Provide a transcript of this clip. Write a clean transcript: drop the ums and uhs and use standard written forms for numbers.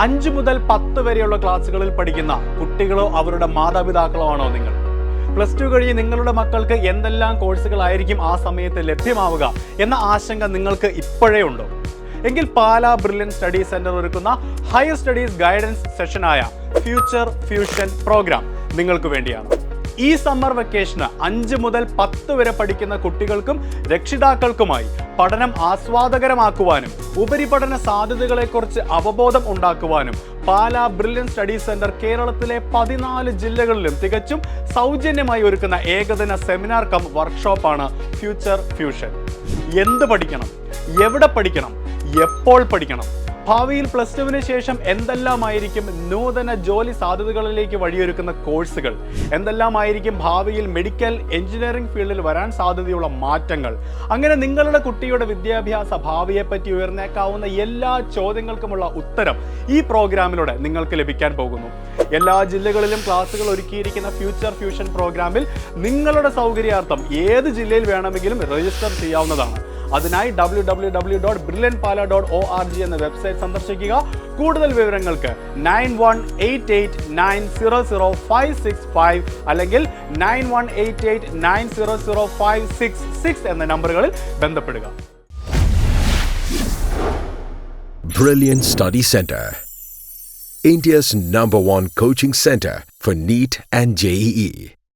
5 മുതൽ 10 വരെയുള്ള ക്ലാസ്സുകളിൽ പഠിക്കുന്ന കുട്ടികളോ അവരുടെ മാതാപിതാക്കളോ ആണോ നിങ്ങൾ? പ്ലസ് ടു കഴിഞ്ഞ് നിങ്ങളുടെ മക്കൾക്ക് എന്തെല്ലാം കോഴ്സുകളായിരിക്കും ആ സമയത്ത് ലഭ്യമാവുക എന്ന ആശങ്ക നിങ്ങൾക്ക് ഇപ്പോഴേ ഉണ്ടോ? എങ്കിൽ പാലാ ബ്രില്യൻ സ്റ്റഡി സെന്റർ ഒരുക്കുന്ന ഹയർ സ്റ്റഡീസ് ഗൈഡൻസ് സെഷനായ ഫ്യൂച്ചർ ഫ്യൂഷൻ പ്രോഗ്രാം നിങ്ങൾക്ക് വേണ്ടിയാണ്. ഈ സമ്മർ വെക്കേഷന് 5 മുതൽ 10 വരെ പഠിക്കുന്ന കുട്ടികൾക്കും രക്ഷിതാക്കൾക്കുമായി പഠനം ആസ്വാദകരമാക്കുവാനും ഉപരിപഠന സാധ്യതകളെക്കുറിച്ച് അവബോധം ഉണ്ടാക്കുവാനും പാലാ ബ്രില്യൻ സ്റ്റഡി സെന്റർ കേരളത്തിലെ 14 ജില്ലകളിലും തികച്ചും സൗജന്യമായി ഒരുക്കുന്ന ഏകദിന സെമിനാർ കം വർക്ക്ഷോപ്പാണ് ഫ്യൂച്ചർ ഫ്യൂഷൻ. എന്ത് പഠിക്കണം, എവിടെ പഠിക്കണം, എപ്പോൾ പഠിക്കണം, ഭാവിയിൽ പ്ലസ് ടുവിന് ശേഷം എന്തെല്ലാമായിരിക്കും നൂതന ജോലി സാധ്യതകളിലേക്ക് വഴിയൊരുക്കുന്ന കോഴ്സുകൾ, എന്തെല്ലാമായിരിക്കും ഭാവിയിൽ മെഡിക്കൽ എഞ്ചിനീയറിംഗ് ഫീൽഡിൽ വരാൻ സാധ്യതയുള്ള മാറ്റങ്ങൾ, അങ്ങനെ നിങ്ങളുടെ കുട്ടിയുടെ വിദ്യാഭ്യാസ ഭാവിയെപ്പറ്റി ഉയർന്നേക്കാവുന്ന എല്ലാ ചോദ്യങ്ങൾക്കുമുള്ള ഉത്തരം ഈ പ്രോഗ്രാമിലൂടെ നിങ്ങൾക്ക് ലഭിക്കാൻ പോകുന്നു. എല്ലാ ജില്ലകളിലും ക്ലാസുകൾ ഒരുക്കിയിരിക്കുന്ന ഫ്യൂച്ചർ ഫ്യൂഷൻ പ്രോഗ്രാമിൽ നിങ്ങളുടെ സൗകര്യാർത്ഥം ഏത് ജില്ലയിൽ വേണമെങ്കിലും രജിസ്റ്റർ ചെയ്യാവുന്നതാണ്. അതിനായി www.brilliantpala.org എന്ന വെബ്സൈറ്റ് സന്ദർശിക്കുക. കൂടുതൽ വിവരങ്ങൾക്ക് 9188900565 അല്ലെങ്കിൽ 9188900566 എന്ന നമ്പറുകളിൽ ബന്ധപ്പെടുക. Brilliant Study Center, India's #1 coaching center for NEET and JEE.